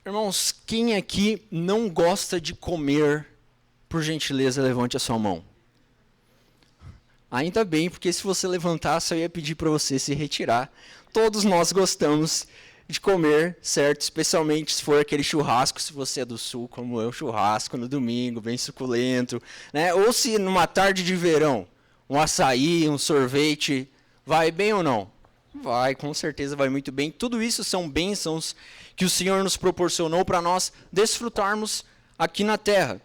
Irmãos, quem aqui não gosta de comer, por gentileza, levante a sua mão. Ainda bem, porque se você levantasse, eu ia pedir para você se retirar. Todos nós gostamos de comer, certo? Especialmente se for aquele churrasco, se você é do sul, como eu, churrasco no domingo, bem suculento, né? Ou se numa tarde de verão, um açaí, um sorvete, vai bem ou não? Vai, com certeza vai muito bem. Tudo isso são bênçãos que o Senhor nos proporcionou para nós desfrutarmos aqui na terra.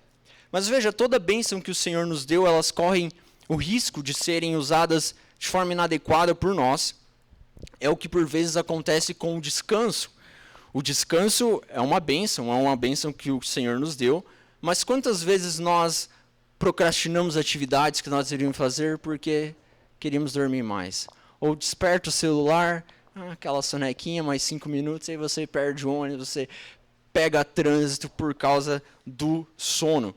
Mas veja, toda bênção que o Senhor nos deu, elas correm o risco de serem usadas de forma inadequada por nós. É o que por vezes acontece com o descanso. O descanso é uma bênção que o Senhor nos deu, mas quantas vezes nós procrastinamos atividades que nós deveríamos fazer porque queríamos dormir mais? Ou desperta o celular, aquela sonequinha, mais 5 minutos, aí você perde o ônibus, você pega trânsito por causa do sono.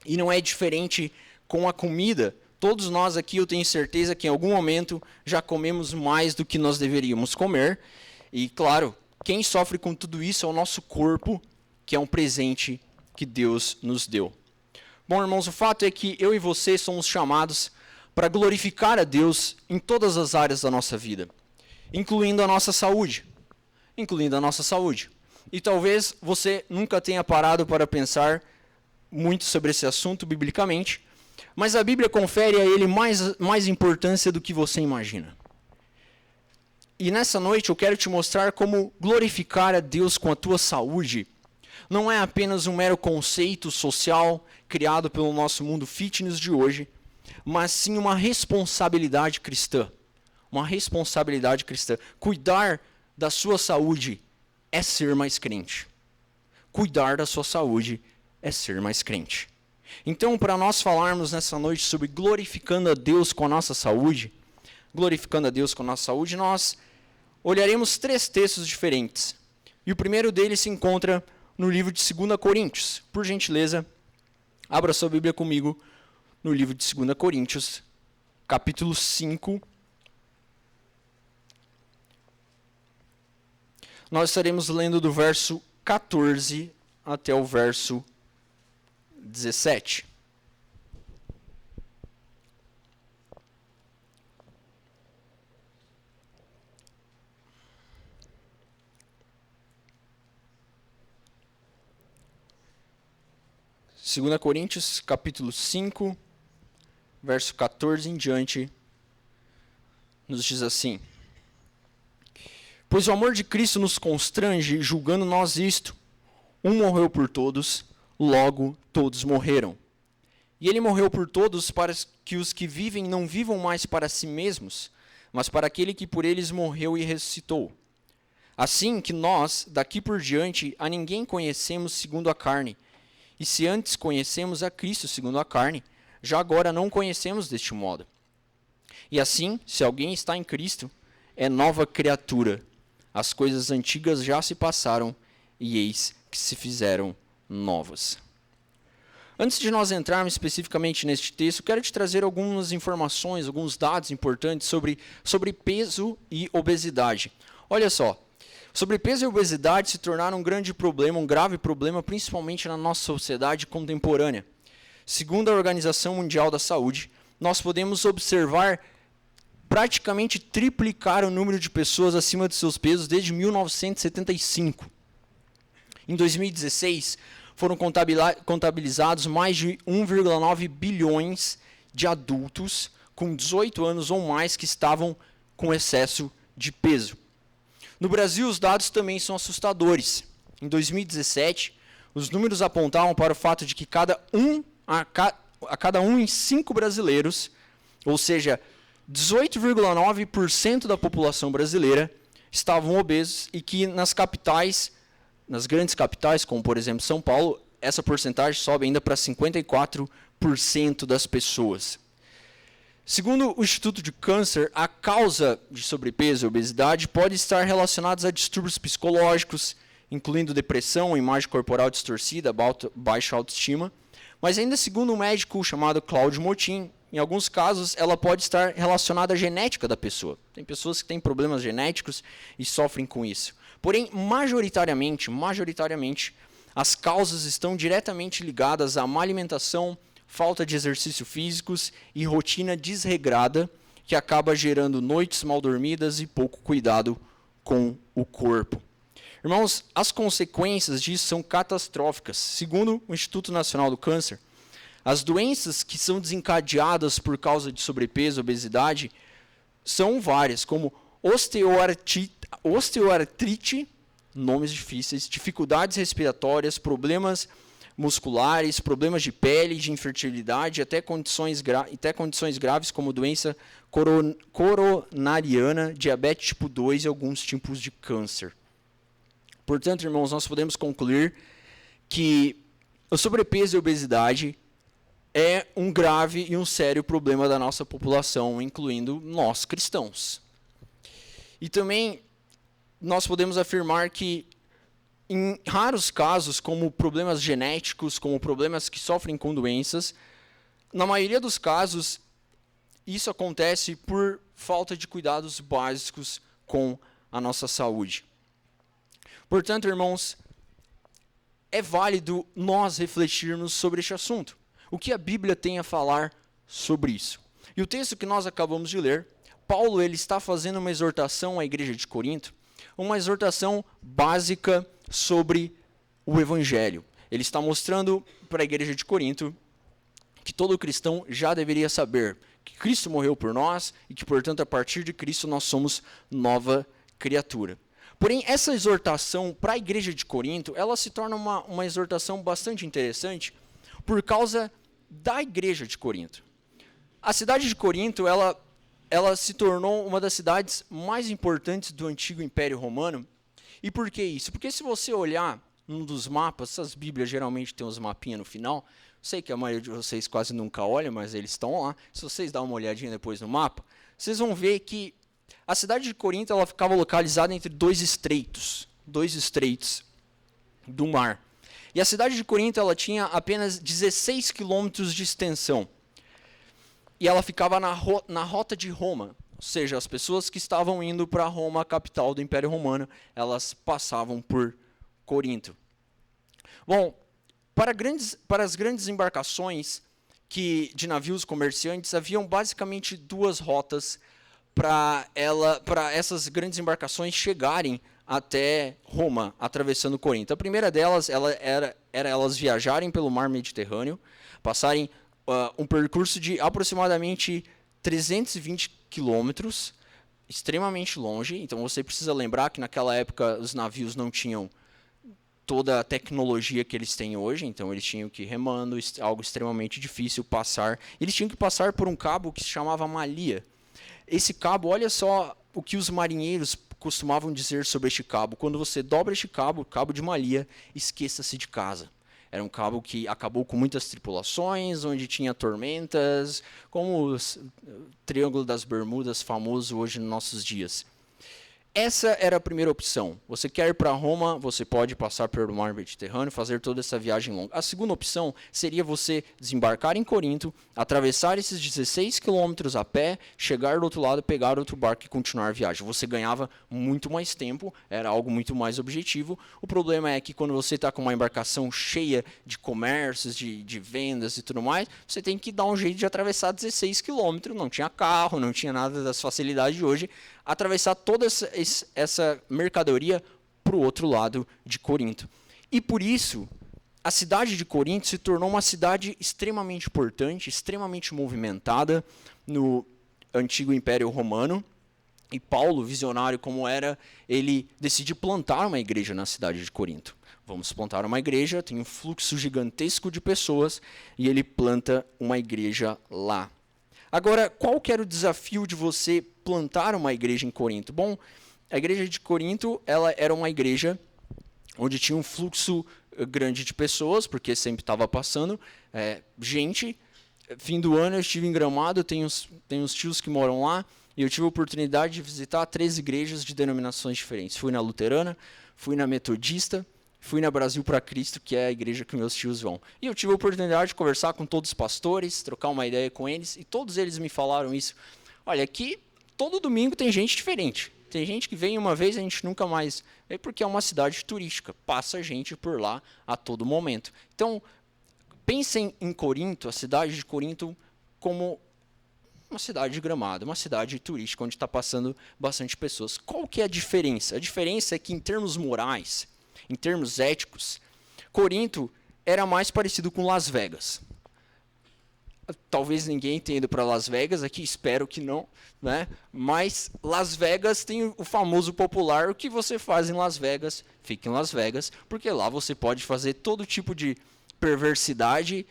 E não é diferente com a comida. Todos nós aqui, eu tenho certeza que em algum momento já comemos mais do que nós deveríamos comer. E claro, quem sofre com tudo isso é o nosso corpo, que é um presente que Deus nos deu. Bom, irmãos, o fato é que eu e você somos chamados para glorificar a Deus em todas as áreas da nossa vida, incluindo a nossa saúde. E talvez você nunca tenha parado para pensar muito sobre esse assunto biblicamente, mas a Bíblia confere a ele mais importância do que você imagina. E nessa noite eu quero te mostrar como glorificar a Deus com a tua saúde não é apenas um mero conceito social criado pelo nosso mundo fitness de hoje, mas sim uma responsabilidade cristã. Uma responsabilidade cristã. Cuidar da sua saúde é ser mais crente. Cuidar da sua saúde é ser mais crente. Então, para nós falarmos nessa noite sobre glorificando a Deus com a nossa saúde, nós olharemos 3 textos diferentes. E o primeiro deles se encontra no livro de 2 Coríntios. Por gentileza, abra sua Bíblia comigo no livro de 2 Coríntios, capítulo 5. Nós estaremos lendo do verso 14 até o verso 17. Segunda Coríntios, capítulo 5, verso 14 em diante, nos diz assim: Pois o amor de Cristo nos constrange, julgando nós isto: um morreu por todos, logo todos morreram. E ele morreu por todos para que os que vivem não vivam mais para si mesmos, mas para aquele que por eles morreu e ressuscitou. Assim que nós, daqui por diante, a ninguém conhecemos segundo a carne. E se antes conhecemos a Cristo segundo a carne, já agora não conhecemos deste modo. E assim, se alguém está em Cristo, é nova criatura. As coisas antigas já se passaram, e eis que se fizeram novas. Antes de nós entrarmos especificamente neste texto, quero te trazer algumas informações, alguns dados importantes sobre peso e obesidade. Olha só, sobrepeso e obesidade se tornaram um grande problema, um grave problema, principalmente na nossa sociedade contemporânea. Segundo a Organização Mundial da Saúde, nós podemos observar praticamente triplicar o número de pessoas acima de seus pesos desde 1975. Em 2016, foram contabilizados mais de 1,9 bilhões de adultos com 18 anos ou mais que estavam com excesso de peso. No Brasil, os dados também são assustadores. Em 2017, os números apontavam para o fato de que a cada um em 5 brasileiros, ou seja, 18,9% da população brasileira, estavam obesos e que nas grandes capitais, como por exemplo São Paulo, essa porcentagem sobe ainda para 54% das pessoas. Segundo o Instituto de Câncer, a causa de sobrepeso e obesidade pode estar relacionada a distúrbios psicológicos, incluindo depressão, imagem corporal distorcida, baixa autoestima. Mas ainda segundo um médico chamado Cláudio Motin, em alguns casos, ela pode estar relacionada à genética da pessoa. Tem pessoas que têm problemas genéticos e sofrem com isso. Porém, majoritariamente, as causas estão diretamente ligadas à má alimentação, falta de exercícios físicos e rotina desregrada, que acaba gerando noites mal dormidas e pouco cuidado com o corpo. Irmãos, as consequências disso são catastróficas. Segundo o Instituto Nacional do Câncer, as doenças que são desencadeadas por causa de sobrepeso e obesidade são várias, como osteoartrite, nomes difíceis, dificuldades respiratórias, problemas musculares, problemas de pele, de infertilidade, até condições graves como doença coronariana, diabetes tipo 2 e alguns tipos de câncer. Portanto, irmãos, nós podemos concluir que o sobrepeso e a obesidade é um grave e um sério problema da nossa população, incluindo nós cristãos. E também nós podemos afirmar que em raros casos, como problemas genéticos, como problemas que sofrem com doenças, na maioria dos casos, isso acontece por falta de cuidados básicos com a nossa saúde. Portanto, irmãos, é válido nós refletirmos sobre este assunto. O que a Bíblia tem a falar sobre isso? E o texto que nós acabamos de ler, Paulo ele está fazendo uma exortação à igreja de Corinto, uma exortação básica sobre o Evangelho. Ele está mostrando para a igreja de Corinto que todo cristão já deveria saber que Cristo morreu por nós e que, portanto, a partir de Cristo nós somos nova criatura. Porém, essa exortação para a igreja de Corinto, ela se torna uma exortação bastante interessante por causa da igreja de Corinto. A cidade de Corinto, ela se tornou uma das cidades mais importantes do antigo Império Romano. E por que isso? Porque se você olhar num dos mapas, essas bíblias geralmente têm uns mapinhas no final, sei que a maioria de vocês quase nunca olha, mas eles estão lá. Se vocês dão uma olhadinha depois no mapa, vocês vão ver que a cidade de Corinto ela ficava localizada entre dois estreitos do mar. E a cidade de Corinto ela tinha apenas 16 quilômetros de extensão. E ela ficava na rota de Roma. Ou seja, as pessoas que estavam indo para Roma, a capital do Império Romano, elas passavam por Corinto. Bom, para as grandes embarcações de navios comerciantes, haviam basicamente duas rotas para essas grandes embarcações chegarem até Roma, atravessando Corinto. A primeira delas era elas viajarem pelo mar Mediterrâneo, passarem um percurso de aproximadamente 320 quilômetros, extremamente longe. Então você precisa lembrar que naquela época os navios não tinham toda a tecnologia que eles têm hoje, então eles tinham que ir remando, algo extremamente difícil passar. Eles tinham que passar por um cabo que se chamava Malha. Esse cabo, olha só o que os marinheiros costumavam dizer sobre este cabo. Quando você dobra este cabo, cabo de Malha, esqueça-se de casa. Era um cabo que acabou com muitas tripulações, onde tinha tormentas, como o Triângulo das Bermudas, famoso hoje nos nossos dias. Essa era a primeira opção. Você quer ir para Roma, você pode passar pelo mar Mediterrâneo, fazer toda essa viagem longa. A segunda opção seria você desembarcar em Corinto, atravessar esses 16 quilômetros a pé, chegar do outro lado, pegar outro barco e continuar a viagem. Você ganhava muito mais tempo, era algo muito mais objetivo. O problema é que quando você está com uma embarcação cheia de comércios, de vendas e tudo mais, você tem que dar um jeito de atravessar 16 quilômetros. Não tinha carro, não tinha nada das facilidades de hoje. Atravessar toda essa mercadoria para o outro lado de Corinto. E por isso, a cidade de Corinto se tornou uma cidade extremamente importante, extremamente movimentada no antigo Império Romano. E Paulo, visionário como era, ele decidiu plantar uma igreja na cidade de Corinto. Vamos plantar uma igreja, tem um fluxo gigantesco de pessoas, e ele planta uma igreja lá. Agora, qual que era o desafio de você plantar uma igreja em Corinto? Bom, a igreja de Corinto ela era uma igreja onde tinha um fluxo grande de pessoas, porque sempre estava passando gente. Fim do ano eu estive em Gramado, tenho uns tios que moram lá, e eu tive a oportunidade de visitar 3 igrejas de denominações diferentes. Fui na luterana, fui na metodista, fui na Brasil para Cristo, que é a igreja que meus tios vão. E eu tive a oportunidade de conversar com todos os pastores, trocar uma ideia com eles, e todos eles me falaram isso. Olha, aqui todo domingo tem gente diferente. Tem gente que vem uma vez e a gente nunca mais vê, porque é uma cidade turística. Passa gente por lá a todo momento. Então, pensem em Corinto, a cidade de Corinto, como uma cidade de Gramado, uma cidade turística, onde está passando bastante pessoas. Qual que é a diferença? A diferença é que, em termos morais, em termos éticos, Corinto era mais parecido com Las Vegas. Talvez ninguém tenha ido para Las Vegas aqui, espero que não, né? Mas Las Vegas tem o famoso popular: o que você faz em Las Vegas, fica em Las Vegas, porque lá você pode fazer todo tipo de perversidade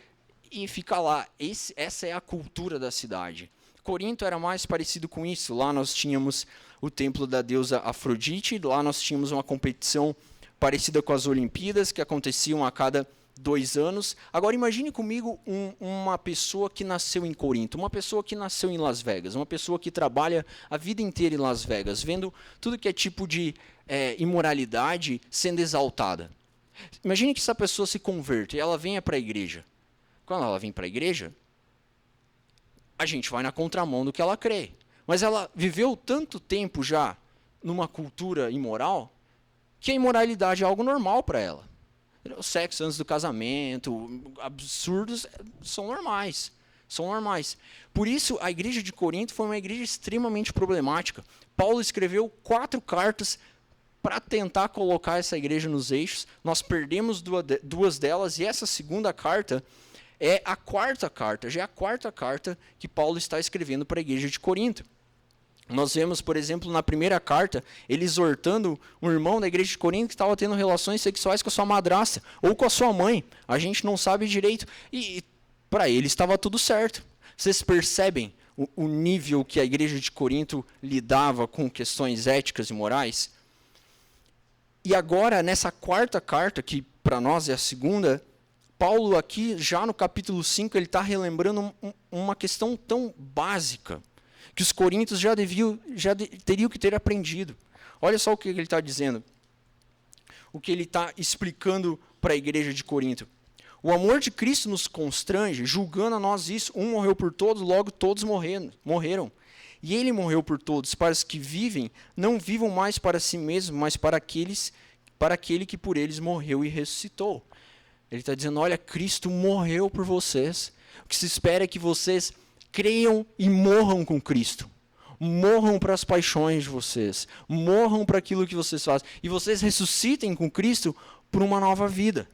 e fica lá. Essa é a cultura da cidade. Corinto era mais parecido com isso. Lá nós tínhamos o templo da deusa Afrodite, lá nós tínhamos uma competição parecida com as Olimpíadas, que aconteciam a cada 2 anos. Agora imagine comigo uma pessoa que nasceu em Corinto, uma pessoa que nasceu em Las Vegas, uma pessoa que trabalha a vida inteira em Las Vegas, vendo tudo que é tipo de imoralidade sendo exaltada. Imagine que essa pessoa se converte e ela venha para a igreja. Quando ela vem para a igreja, a gente vai na contramão do que ela crê. Mas ela viveu tanto tempo já numa cultura imoral que a imoralidade é algo normal para ela. O sexo antes do casamento, absurdos, são normais. São normais. Por isso, a igreja de Corinto foi uma igreja extremamente problemática. Paulo escreveu 4 cartas para tentar colocar essa igreja nos eixos. Nós perdemos 2 delas, e essa segunda carta é a 4ª carta. Já é a 4ª carta que Paulo está escrevendo para a igreja de Corinto. Nós vemos, por exemplo, na primeira carta, ele exortando um irmão da igreja de Corinto que estava tendo relações sexuais com a sua madrasta ou com a sua mãe. A gente não sabe direito. E para ele estava tudo certo. Vocês percebem o nível que a igreja de Corinto lidava com questões éticas e morais? E agora, nessa 4ª carta, que para nós é a segunda, Paulo aqui, já no capítulo 5, ele está relembrando uma questão tão básica, que os coríntios já teriam que ter aprendido. Olha só o que ele está dizendo. O que ele está explicando para a igreja de Corinto. O amor de Cristo nos constrange, julgando a nós isso. Um morreu por todos, logo todos morreram. E ele morreu por todos, para os que vivem, não vivam mais para si mesmos, mas para aquele que por eles morreu e ressuscitou. Ele está dizendo, olha, Cristo morreu por vocês. O que se espera é que vocês creiam e morram com Cristo. Morram para as paixões de vocês. Morram para aquilo que vocês fazem. E vocês ressuscitem com Cristo por uma nova vida.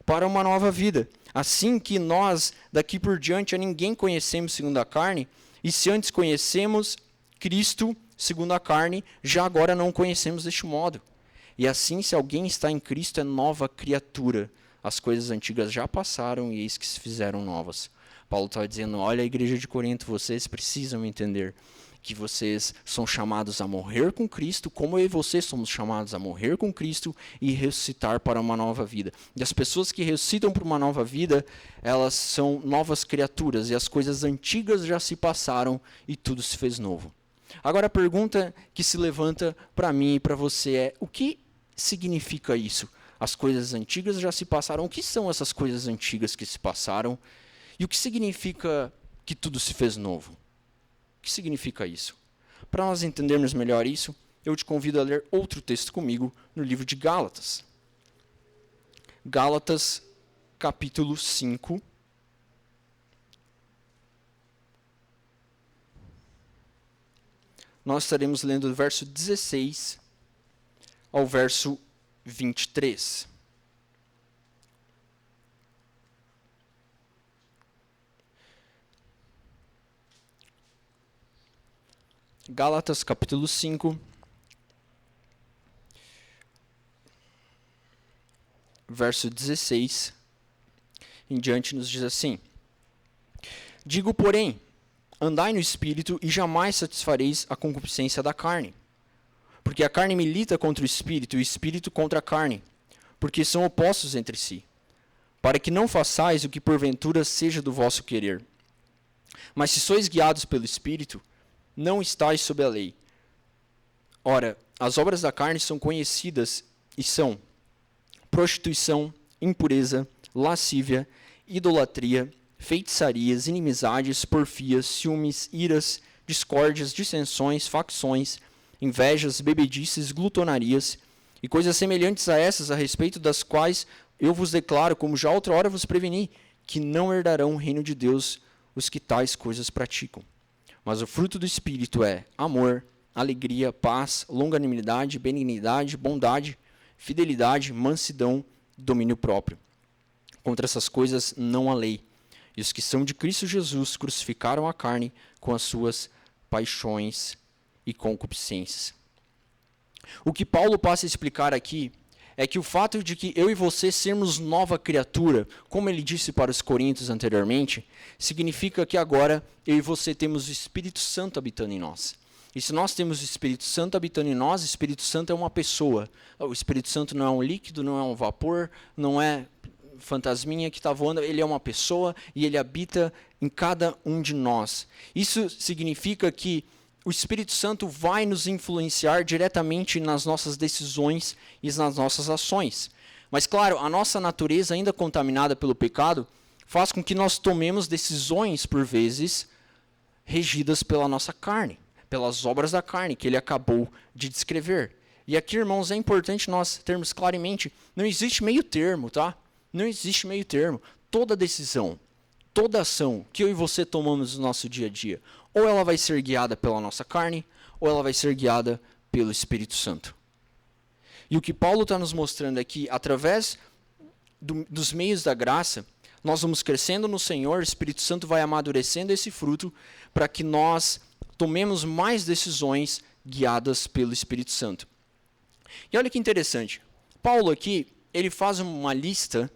Para uma nova vida. Assim que nós, daqui por diante, a ninguém conhecemos segundo a carne. E se antes conhecemos Cristo segundo a carne, já agora não conhecemos deste modo. E assim, se alguém está em Cristo, é nova criatura. As coisas antigas já passaram e eis que se fizeram novas. Paulo está dizendo, olha, a igreja de Corinto, vocês precisam entender que vocês são chamados a morrer com Cristo, como eu e você somos chamados a morrer com Cristo e ressuscitar para uma nova vida. E as pessoas que ressuscitam para uma nova vida, elas são novas criaturas, e as coisas antigas já se passaram e tudo se fez novo. Agora a pergunta que se levanta para mim e para você é, o que significa isso? As coisas antigas já se passaram. O que são essas coisas antigas que se passaram? E o que significa que tudo se fez novo? O que significa isso? Para nós entendermos melhor isso, eu te convido a ler outro texto comigo no livro de Gálatas. Gálatas, capítulo 5. Nós estaremos lendo do verso 16 ao verso 23. Gálatas, capítulo 5, verso 16 em diante, nos diz assim: Digo, porém, andai no Espírito e jamais satisfareis a concupiscência da carne. Porque a carne milita contra o Espírito e o Espírito contra a carne, porque são opostos entre si, para que não façais o que porventura seja do vosso querer. Mas se sois guiados pelo Espírito, não estáis sob a lei. Ora, as obras da carne são conhecidas e são prostituição, impureza, lascívia, idolatria, feitiçarias, inimizades, porfias, ciúmes, iras, discórdias, dissensões, facções, invejas, bebedices, glutonarias e coisas semelhantes a essas, a respeito das quais eu vos declaro, como já outrora vos preveni, que não herdarão o reino de Deus os que tais coisas praticam. Mas o fruto do Espírito é amor, alegria, paz, longanimidade, benignidade, bondade, fidelidade, mansidão, domínio próprio. Contra essas coisas não há lei. E os que são de Cristo Jesus crucificaram a carne com as suas paixões e concupiscências. O que Paulo passa a explicar aqui é que o fato de que eu e você sermos nova criatura, como ele disse para os coríntios anteriormente, significa que agora eu e você temos o Espírito Santo habitando em nós. E se nós temos o Espírito Santo habitando em nós, o Espírito Santo é uma pessoa. O Espírito Santo não é um líquido, não é um vapor, não é fantasminha que está voando, ele é uma pessoa e ele habita em cada um de nós. Isso significa que o Espírito Santo vai nos influenciar diretamente nas nossas decisões e nas nossas ações. Mas, claro, a nossa natureza, ainda contaminada pelo pecado, faz com que nós tomemos decisões, por vezes, regidas pela nossa carne, pelas obras da carne, que ele acabou de descrever. E aqui, irmãos, é importante nós termos claro em mente, não existe meio termo, tá? Não existe meio termo. Toda decisão, toda ação que eu e você tomamos no nosso dia a dia, ou ela vai ser guiada pela nossa carne, ou ela vai ser guiada pelo Espírito Santo. E o que Paulo está nos mostrando é que, através dos meios da graça, nós vamos crescendo no Senhor, o Espírito Santo vai amadurecendo esse fruto para que nós tomemos mais decisões guiadas pelo Espírito Santo. E olha que interessante. Paulo aqui, ele faz uma lista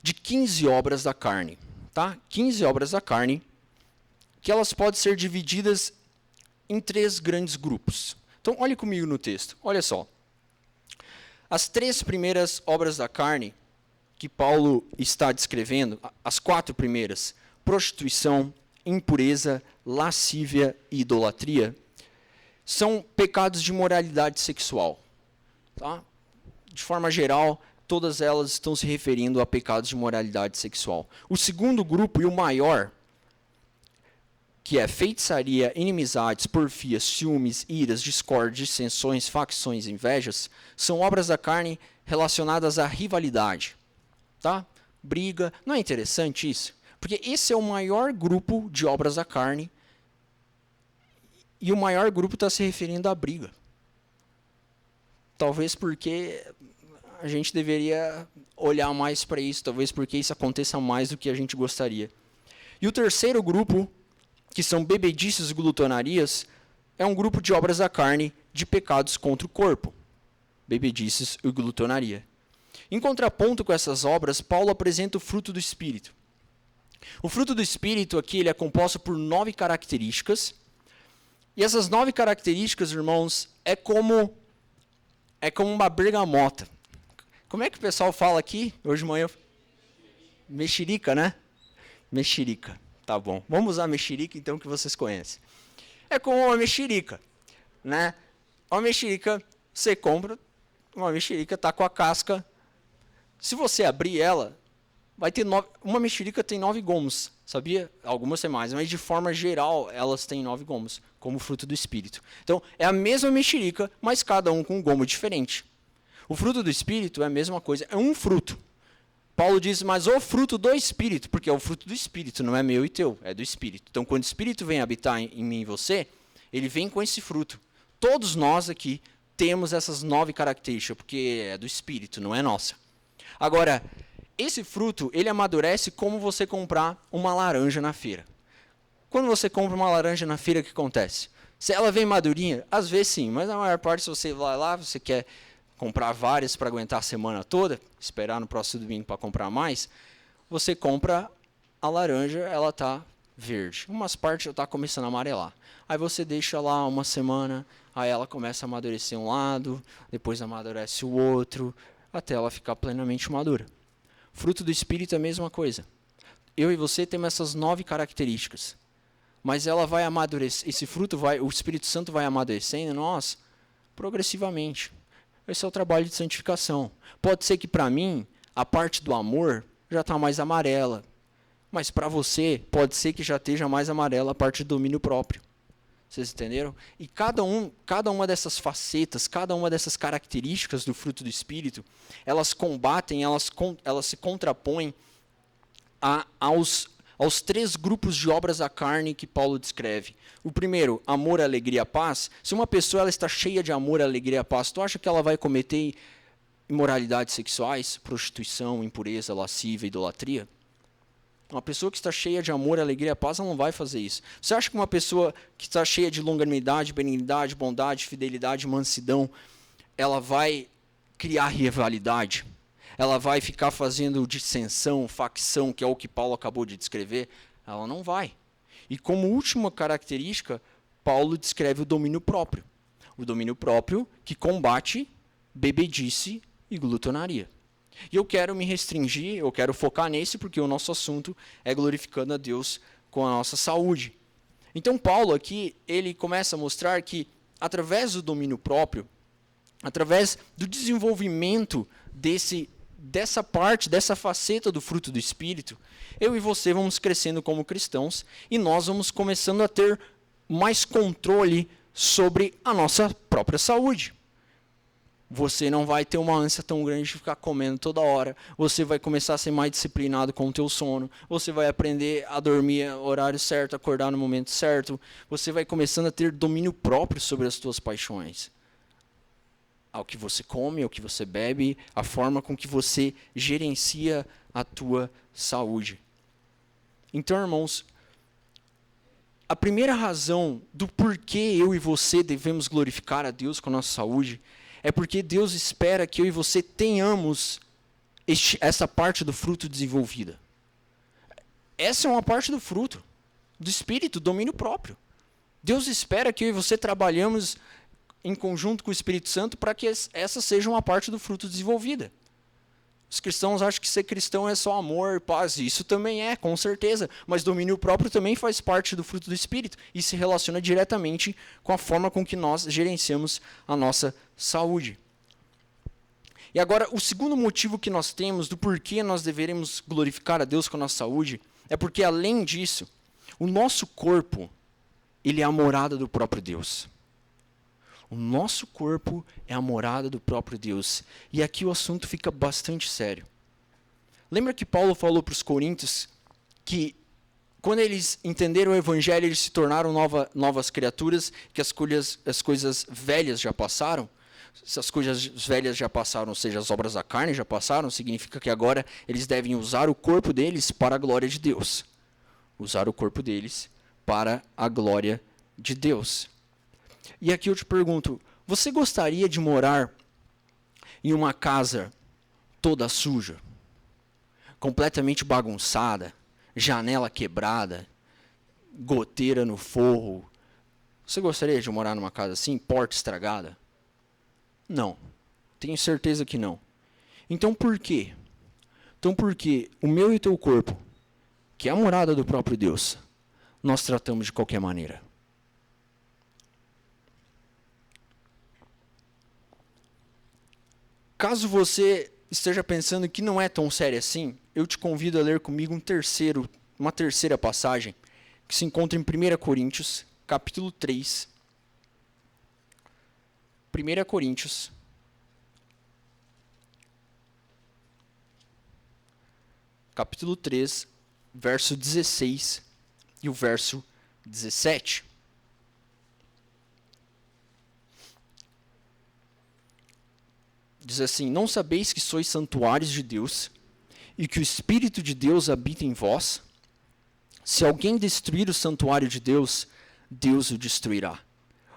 de 15 obras da carne. Tá? 15 obras da carne, que elas podem ser divididas em 3 grandes grupos. Então, olhe comigo no texto. Olha só. As 3 primeiras obras da carne que Paulo está descrevendo, as 4 primeiras, prostituição, impureza, lascívia e idolatria, são pecados de moralidade sexual. Tá? De forma geral, todas elas estão se referindo a pecados de moralidade sexual. O segundo grupo, e o maior, que é feitiçaria, inimizades, porfias, ciúmes, iras, discórdias, dissensões, facções, invejas, são obras da carne relacionadas à rivalidade. Tá? Briga. Não é interessante isso? Porque esse é o maior grupo de obras da carne e o maior grupo está se referindo à briga. Talvez porque a gente deveria olhar mais para isso, talvez porque isso aconteça mais do que a gente gostaria. E o terceiro grupo, que são bebedices e glutonarias, é um grupo de obras da carne de pecados contra o corpo. Bebedices e glutonaria. Em contraponto com essas obras, Paulo apresenta o fruto do Espírito. O fruto do Espírito aqui ele é composto por 9 características. E essas 9 características, irmãos, é como uma bergamota. Como é que o pessoal fala aqui? Hoje de manhã? Mexerica, né? Mexerica. Tá bom. Vamos usar mexerica, então, que vocês conhecem. É como uma mexerica, né? Uma mexerica, você compra, uma mexerica está com a casca. Se você abrir ela, vai ter uma mexerica tem 9 gomos, sabia? Algumas têm mais, mas de forma geral, elas têm 9 gomos, como fruto do Espírito. Então, é a mesma mexerica, mas cada um com um gomo diferente. O fruto do Espírito é a mesma coisa, é um fruto. Paulo diz, mas o fruto do Espírito, porque é o fruto do Espírito, não é meu e teu, é do Espírito. Então, quando o Espírito vem habitar em mim e você, ele vem com esse fruto. Todos nós aqui temos essas 9 características, porque é do Espírito, não é nossa. Agora, esse fruto, ele amadurece como você comprar uma laranja na feira. Quando você compra uma laranja na feira, o que acontece? Se ela vem madurinha, às vezes sim, mas na maior parte, se você vai lá, você quer comprar várias para aguentar a semana toda, esperar no próximo domingo para comprar mais, você compra a laranja, ela está verde. Umas partes já está começando a amarelar. Aí você deixa lá uma semana, aí ela começa a amadurecer um lado, depois amadurece o outro, até ela ficar plenamente madura. Fruto do Espírito é a mesma coisa. Eu e você temos essas 9 características. Mas ela vai amadurecer, esse fruto o Espírito Santo vai amadurecendo em nós progressivamente. Esse é o trabalho de santificação. Pode ser que para mim, a parte do amor já está mais amarela. Mas para você, pode ser que já esteja mais amarela a parte do domínio próprio. Vocês entenderam? E cada uma dessas facetas, cada uma dessas características do fruto do Espírito, elas combatem, elas se contrapõem aos 3 grupos de obras da carne que Paulo descreve. O primeiro, amor, alegria, paz. Se uma pessoa ela está cheia de amor, alegria, paz, tu acha que ela vai cometer imoralidades sexuais, prostituição, impureza, lascívia, idolatria? Uma pessoa que está cheia de amor, alegria, paz, ela não vai fazer isso. Você acha que uma pessoa que está cheia de longanimidade, benignidade, bondade, fidelidade, mansidão, ela vai criar rivalidade? Ela vai ficar fazendo dissensão, facção, que é o que Paulo acabou de descrever? Ela não vai. E como última característica, Paulo descreve o domínio próprio. O domínio próprio que combate bebedice e glutonaria. E eu quero me restringir, eu quero focar nesse, porque o nosso assunto é glorificando a Deus com a nossa saúde. Então Paulo aqui, ele começa a mostrar que, através do domínio próprio, através do desenvolvimento dessa parte, dessa faceta do fruto do Espírito, eu e você vamos crescendo como cristãos e nós vamos começando a ter mais controle sobre a nossa própria saúde. Você não vai ter uma ânsia tão grande de ficar comendo toda hora. Você vai começar a ser mais disciplinado com o teu sono. Você vai aprender a dormir no horário certo, acordar no momento certo. Você vai começando a ter domínio próprio sobre as tuas paixões. Ao que você come, ao que você bebe, a forma com que você gerencia a tua saúde. Então, irmãos, a primeira razão do porquê eu e você devemos glorificar a Deus com a nossa saúde é porque Deus espera que eu e você tenhamos essa parte do fruto desenvolvida. Essa é uma parte do fruto, do Espírito, domínio próprio. Deus espera que eu e você trabalhemos em conjunto com o Espírito Santo para que essa seja uma parte do fruto desenvolvida. Os cristãos acham que ser cristão é só amor, paz. Isso também é, com certeza. Mas domínio próprio também faz parte do fruto do Espírito e se relaciona diretamente com a forma com que nós gerenciamos a nossa saúde. E agora, o segundo motivo que nós temos do porquê nós deveremos glorificar a Deus com a nossa saúde é porque, além disso, o nosso corpo, ele é a morada do próprio Deus. O nosso corpo é a morada do próprio Deus. E aqui o assunto fica bastante sério. Lembra que Paulo falou para os coríntios que quando eles entenderam o evangelho, eles se tornaram novas criaturas, que as coisas velhas já passaram? Se as coisas velhas já passaram, ou seja, as obras da carne já passaram, significa que agora eles devem usar o corpo deles para a glória de Deus. Usar o corpo deles para a glória de Deus. E aqui eu te pergunto, você gostaria de morar em uma casa toda suja, completamente bagunçada, janela quebrada, goteira no forro? Você gostaria de morar numa casa assim, porta estragada? Não, tenho certeza que não. Então por quê? Então porque o meu e o teu corpo, que é a morada do próprio Deus, nós tratamos de qualquer maneira. Caso você esteja pensando que não é tão sério assim, eu te convido a ler comigo uma terceira passagem, que se encontra em 1 Coríntios, capítulo 3. 1 Coríntios, capítulo 3, verso 16 e o verso 17. Diz assim: não sabeis que sois santuários de Deus e que o Espírito de Deus habita em vós? Se alguém destruir o santuário de Deus, Deus o destruirá.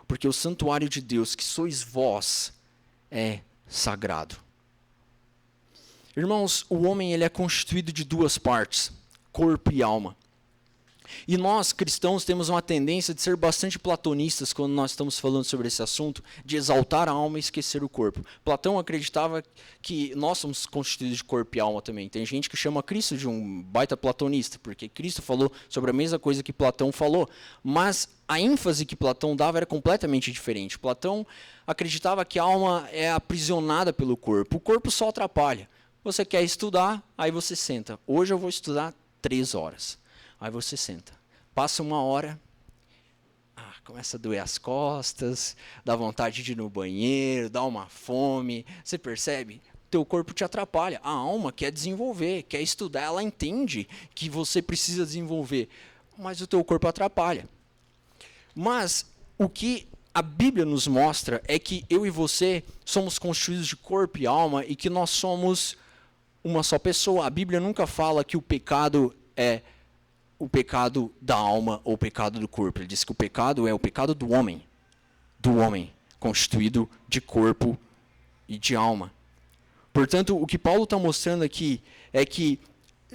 Porque o santuário de Deus, que sois vós, é sagrado. Irmãos, o homem ele é constituído de duas partes, corpo e alma. E nós, cristãos, temos uma tendência de ser bastante platonistas quando nós estamos falando sobre esse assunto, de exaltar a alma e esquecer o corpo. Platão acreditava que nós somos constituídos de corpo e alma também. Tem gente que chama Cristo de um baita platonista, porque Cristo falou sobre a mesma coisa que Platão falou, mas a ênfase que Platão dava era completamente diferente. Platão acreditava que a alma é aprisionada pelo corpo. O corpo só atrapalha. Você quer estudar, aí você senta. Hoje eu vou estudar 3 horas. Aí você senta. Passa 1 hora, começa a doer as costas, dá vontade de ir no banheiro, dá uma fome. Você percebe? Teu corpo te atrapalha. A alma quer desenvolver, quer estudar. Ela entende que você precisa desenvolver, mas o teu corpo atrapalha. Mas o que a Bíblia nos mostra é que eu e você somos constituídos de corpo e alma e que nós somos uma só pessoa. A Bíblia nunca fala que o pecado é o pecado da alma ou o pecado do corpo. Ele diz que o pecado é o pecado do homem, constituído de corpo e de alma. Portanto, o que Paulo está mostrando aqui é que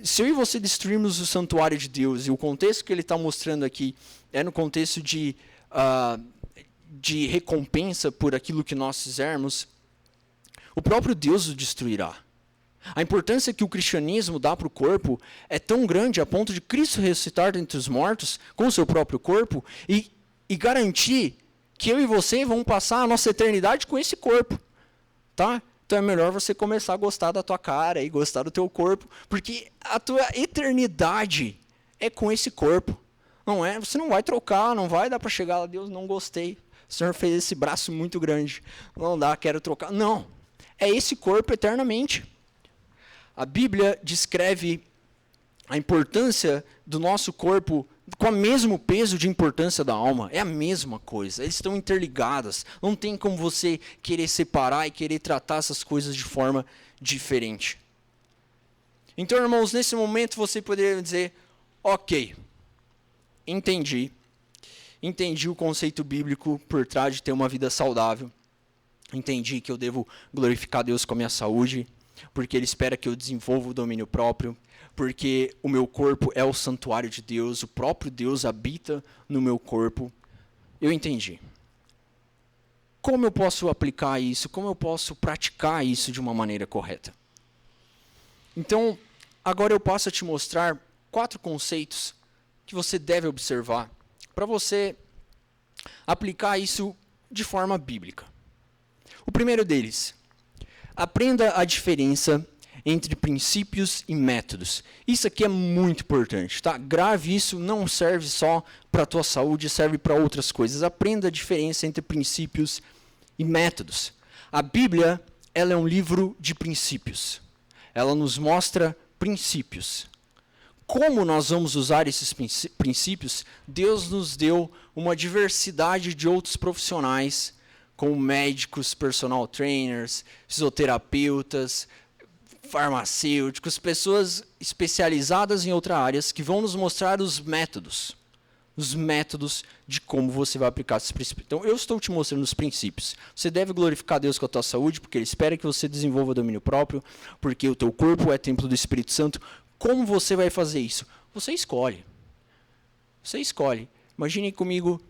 se eu e você destruirmos o santuário de Deus, e o contexto que ele está mostrando aqui é no contexto de recompensa por aquilo que nós fizermos, o próprio Deus o destruirá. A importância que o cristianismo dá para o corpo é tão grande a ponto de Cristo ressuscitar dentre os mortos com o seu próprio corpo e garantir que eu e você vamos passar a nossa eternidade com esse corpo, tá? Então é melhor você começar a gostar da tua cara e gostar do teu corpo, porque a tua eternidade é com esse corpo. Não é? Você não vai trocar, não vai dar para chegar lá, Deus, não gostei. O Senhor fez esse braço muito grande. Não dá, quero trocar. Não. É esse corpo eternamente. A Bíblia descreve a importância do nosso corpo com o mesmo peso de importância da alma. É a mesma coisa. Eles estão interligadas. Não tem como você querer separar e querer tratar essas coisas de forma diferente. Então, irmãos, nesse momento você poderia dizer, ok, entendi o conceito bíblico por trás de ter uma vida saudável. Entendi que eu devo glorificar Deus com a minha saúde, porque Ele espera que eu desenvolva o domínio próprio, porque o meu corpo é o santuário de Deus, o próprio Deus habita no meu corpo. Eu entendi. Como eu posso aplicar isso? Como eu posso praticar isso de uma maneira correta? Então, agora eu passo a te mostrar 4 conceitos que você deve observar para você aplicar isso de forma bíblica. O primeiro deles, aprenda a diferença entre princípios e métodos. Isso aqui é muito importante, tá? Grave isso, não serve só para a tua saúde, serve para outras coisas. Aprenda a diferença entre princípios e métodos. A Bíblia, ela é um livro de princípios. Ela nos mostra princípios. Como nós vamos usar esses princípios? Deus nos deu uma diversidade de outros profissionais, como médicos, personal trainers, fisioterapeutas, farmacêuticos, pessoas especializadas em outras áreas que vão nos mostrar os métodos de como você vai aplicar esses princípios. Então, eu estou te mostrando os princípios. Você deve glorificar Deus com a tua saúde, porque Ele espera que você desenvolva domínio próprio, porque o teu corpo é templo do Espírito Santo. Como você vai fazer isso? Você escolhe. Você escolhe. Imagine comigo,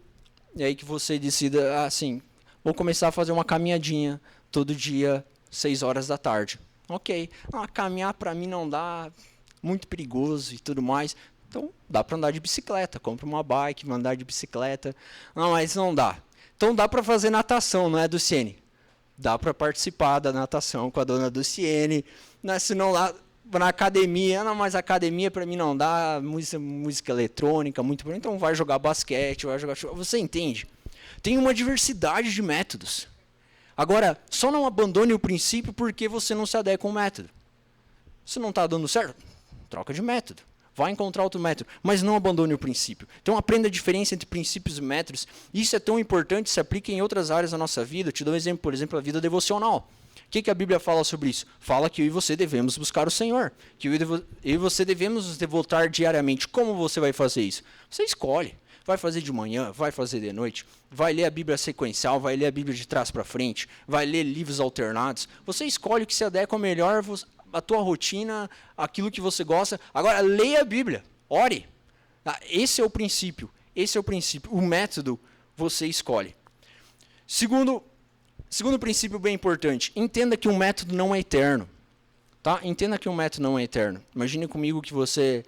e aí que você decida, assim, vou começar a fazer uma caminhadinha todo dia, 6 horas da tarde. Ok, caminhar para mim não dá, muito perigoso e tudo mais. Então, dá para andar de bicicleta. Compra uma bike, vai andar de bicicleta. Não, mas não dá. Então, dá para fazer natação, não é, Luciene? Dá para participar da natação com a dona Luciene. Né? Se não, lá na academia, não, mas academia para mim não dá, música eletrônica, muito bom. Então, vai jogar basquete, vai jogar... Você entende? Tem uma diversidade de métodos. Agora, só não abandone o princípio porque você não se adequa ao método. Se não está dando certo, troca de método. Vai encontrar outro método, mas não abandone o princípio. Então, aprenda a diferença entre princípios e métodos. Isso é tão importante, se aplica em outras áreas da nossa vida. Eu te dou um exemplo, por exemplo, a vida devocional. O que a Bíblia fala sobre isso? Fala que eu e você devemos buscar o Senhor. Que eu e você devemos nos devotar diariamente. Como você vai fazer isso? Você escolhe. Vai fazer de manhã, vai fazer de noite, vai ler a Bíblia sequencial, vai ler a Bíblia de trás para frente, vai ler livros alternados. Você escolhe o que se adequa melhor à tua rotina, aquilo que você gosta. Agora, leia a Bíblia, ore. Tá? Esse é o princípio. Esse é o princípio. O método você escolhe. Segundo princípio bem importante. Entenda que um método não é eterno. Tá? Entenda que um método não é eterno. Imagine comigo que você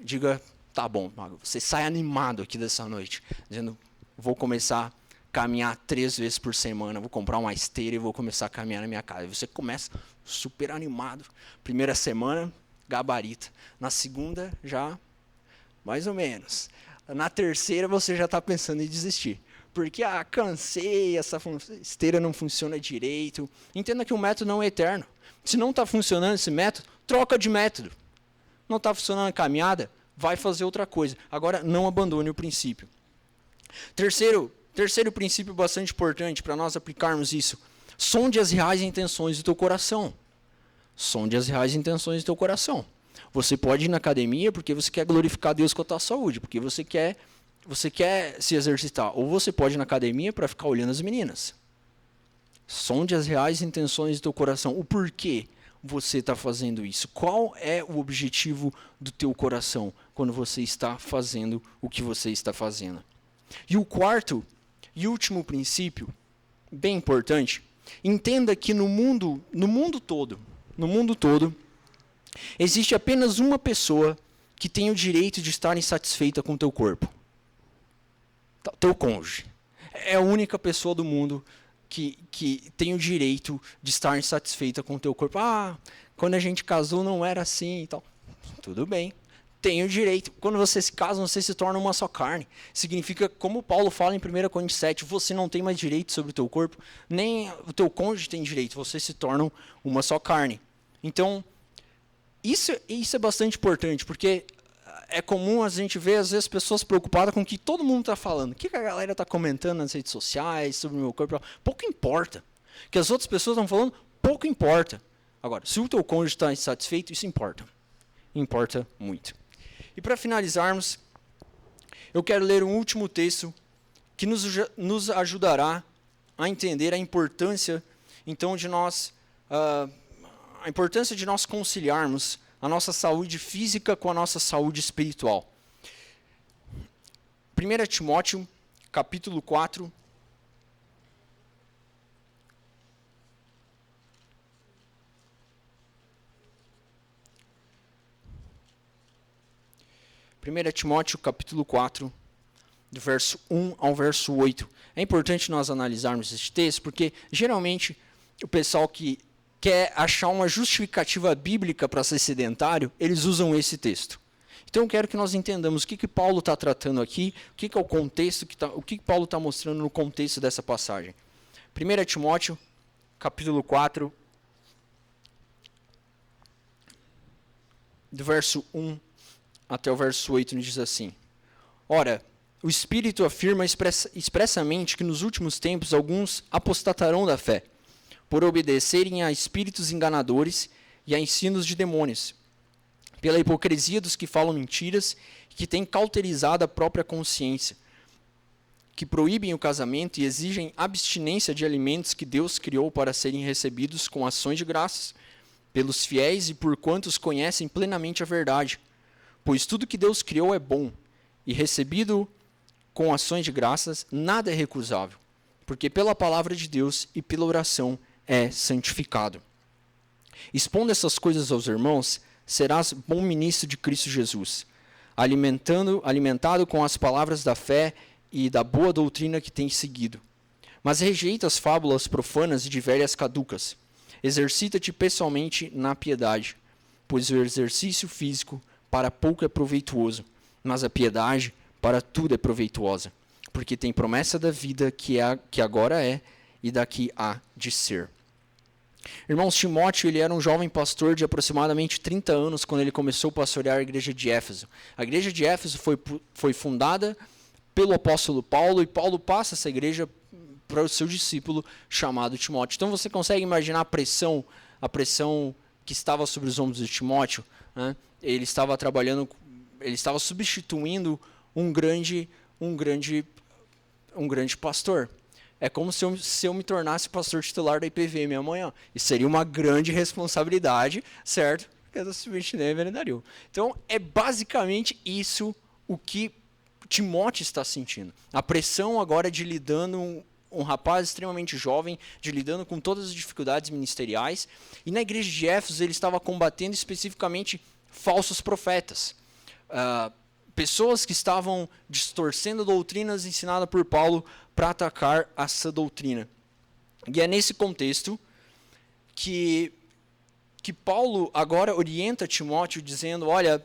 diga, tá bom, Mago, você sai animado aqui dessa noite, dizendo, vou começar a caminhar 3 vezes por semana, vou comprar uma esteira e vou começar a caminhar na minha casa. E você começa super animado. Primeira semana, gabarita. Na segunda, já mais ou menos. Na terceira, você já está pensando em desistir. Porque, cansei, essa esteira não funciona direito. Entenda que o método não é eterno. Se não está funcionando esse método, troca de método. Não está funcionando a caminhada, vai fazer outra coisa. Agora, não abandone o princípio. Terceiro princípio bastante importante para nós aplicarmos isso. Sonde as reais intenções do teu coração. Sonde as reais intenções do teu coração. Você pode ir na academia porque você quer glorificar Deus com a tua saúde, porque você quer se exercitar. Ou você pode ir na academia para ficar olhando as meninas. Sonde as reais intenções do teu coração. O porquê você está fazendo isso? Qual é o objetivo do teu coração quando você está fazendo o que você está fazendo? E o quarto e último princípio, bem importante, entenda que no mundo todo, existe apenas uma pessoa que tem o direito de estar insatisfeita com o teu corpo. Teu cônjuge. É a única pessoa do mundo que tem o direito de estar insatisfeita com o teu corpo. Quando a gente casou não era assim e tal. Tudo bem. Tem o direito. Quando você se casa, você se torna uma só carne. Significa, como Paulo fala em 1 Coríntios 7, você não tem mais direito sobre o teu corpo, nem o teu cônjuge tem direito, vocês se tornam uma só carne. Então, isso é bastante importante, porque é comum a gente ver, às vezes, pessoas preocupadas com o que todo mundo está falando. O que a galera está comentando nas redes sociais sobre o meu corpo? Pouco importa. O que as outras pessoas estão falando, pouco importa. Agora, se o teu cônjuge está insatisfeito, isso importa. Importa muito. E para finalizarmos, eu quero ler um último texto que nos ajudará a entender a importância, então, de nós conciliarmos a nossa saúde física com a nossa saúde espiritual. 1 Timóteo, capítulo 4. Timóteo, capítulo 4, do verso 1 ao verso 8. É importante nós analisarmos este texto, porque geralmente o pessoal que quer achar uma justificativa bíblica para ser sedentário, eles usam esse texto. Então eu quero que nós entendamos o que Paulo está tratando aqui, o que é o contexto, o que Paulo está mostrando no contexto dessa passagem. 1 Timóteo, capítulo 4, do verso 1 até o verso 8, nos diz assim: Ora, o Espírito afirma expressamente que nos últimos tempos alguns apostatarão da fé, por obedecerem a espíritos enganadores e a ensinos de demônios, pela hipocrisia dos que falam mentiras e que têm cauterizado a própria consciência, que proíbem o casamento e exigem abstinência de alimentos que Deus criou para serem recebidos com ações de graças pelos fiéis e por quantos conhecem plenamente a verdade. Pois tudo que Deus criou é bom, e recebido com ações de graças, nada é recusável, porque pela palavra de Deus e pela oração é santificado. Expondo essas coisas aos irmãos, serás bom ministro de Cristo Jesus, alimentado com as palavras da fé e da boa doutrina que tens seguido. Mas rejeita as fábulas profanas e de velhas caducas. Exercita-te pessoalmente na piedade, pois o exercício físico para pouco é proveituoso, mas a piedade para tudo é proveituosa, porque tem promessa da vida que agora é e da que há de ser. Irmãos, Timóteo ele era um jovem pastor de aproximadamente 30 anos quando ele começou a pastorear a igreja de Éfeso. A igreja de Éfeso foi fundada pelo apóstolo Paulo, e Paulo passa essa igreja para o seu discípulo chamado Timóteo. Então você consegue imaginar a pressão que estava sobre os ombros de Timóteo, né? Ele estava substituindo um grande pastor. É como se eu me tornasse pastor titular da IPVM amanhã. Isso seria uma grande responsabilidade, certo? Porque eu estou substituindo a veredaria. Então, é basicamente isso o que Timóteo está sentindo. A pressão agora de lidando, um rapaz extremamente jovem, de lidando com todas as dificuldades ministeriais. E na igreja de Éfeso ele estava combatendo especificamente falsos profetas. Pessoas que estavam distorcendo doutrinas ensinadas por Paulo para atacar essa doutrina. E é nesse contexto que Paulo agora orienta Timóteo dizendo, olha,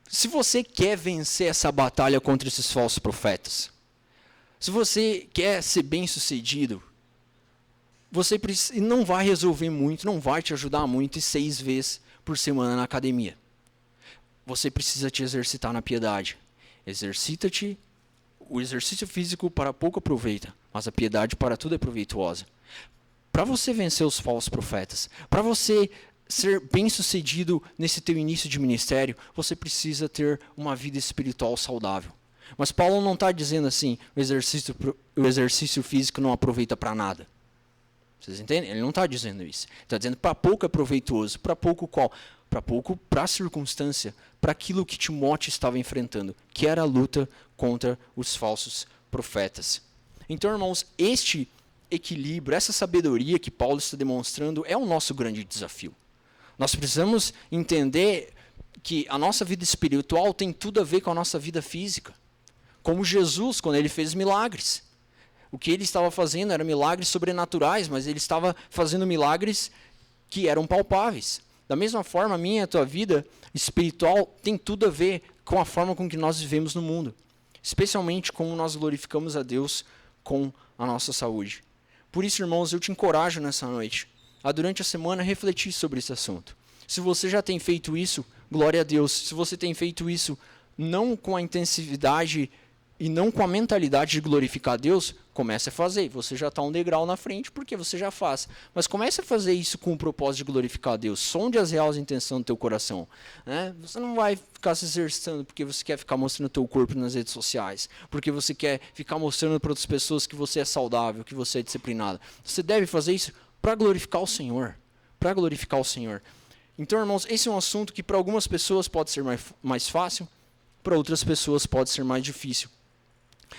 se você quer vencer essa batalha contra esses falsos profetas, se você quer ser bem-sucedido, você não vai resolver muito, não vai te ajudar muito e 6 vezes por semana na academia. Você precisa te exercitar na piedade. Exercita-te. O exercício físico para pouco aproveita, mas a piedade para tudo é proveituosa. Para você vencer os falsos profetas, para você ser bem-sucedido nesse teu início de ministério, você precisa ter uma vida espiritual saudável. Mas Paulo não está dizendo assim, o exercício físico não aproveita para nada. Vocês entendem? Ele não está dizendo isso. Está dizendo para pouco é proveitoso. Para pouco qual? Para pouco para a circunstância, para aquilo que Timóteo estava enfrentando, que era a luta contra os falsos profetas. Então, irmãos, este equilíbrio, essa sabedoria que Paulo está demonstrando é o nosso grande desafio. Nós precisamos entender que a nossa vida espiritual tem tudo a ver com a nossa vida física. Como Jesus, quando ele fez milagres. O que ele estava fazendo eram milagres sobrenaturais, mas ele estava fazendo milagres que eram palpáveis. Da mesma forma, a minha e a tua vida espiritual tem tudo a ver com a forma com que nós vivemos no mundo. Especialmente como nós glorificamos a Deus com a nossa saúde. Por isso, irmãos, eu te encorajo nessa noite a durante a semana refletir sobre esse assunto. Se você já tem feito isso, glória a Deus. Se você tem feito isso não com a intensidade e não com a mentalidade de glorificar a Deus, comece a fazer. Você já está um degrau na frente porque você já faz. Mas comece a fazer isso com o propósito de glorificar a Deus. Sonde as reais intenções do teu coração. Né? Você não vai ficar se exercitando porque você quer ficar mostrando o teu corpo nas redes sociais. Porque você quer ficar mostrando para outras pessoas que você é saudável, que você é disciplinado. Você deve fazer isso para glorificar o Senhor. Para glorificar o Senhor. Então, irmãos, esse é um assunto que para algumas pessoas pode ser mais fácil, para outras pessoas pode ser mais difícil.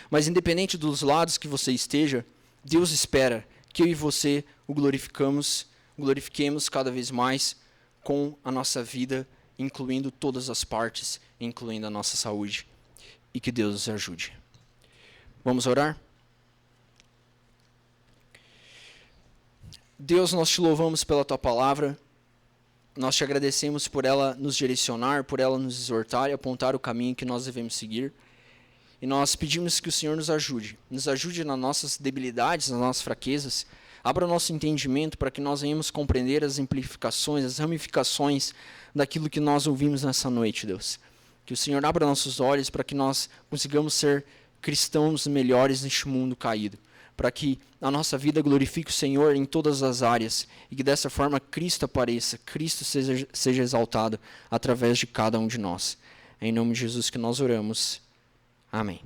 Mas independente dos lados que você esteja, Deus espera que eu e você o glorifiquemos cada vez mais com a nossa vida, incluindo todas as partes, incluindo a nossa saúde. E que Deus nos ajude. Vamos orar? Deus, nós te louvamos pela tua palavra. Nós te agradecemos por ela nos direcionar, por ela nos exortar e apontar o caminho que nós devemos seguir. E nós pedimos que o Senhor nos ajude nas nossas debilidades, nas nossas fraquezas, abra o nosso entendimento para que nós venhamos compreender as implicações, as ramificações daquilo que nós ouvimos nessa noite, Deus. Que o Senhor abra nossos olhos para que nós consigamos ser cristãos melhores neste mundo caído, para que a nossa vida glorifique o Senhor em todas as áreas e que dessa forma Cristo apareça, Cristo seja exaltado através de cada um de nós. É em nome de Jesus que nós oramos. Amém.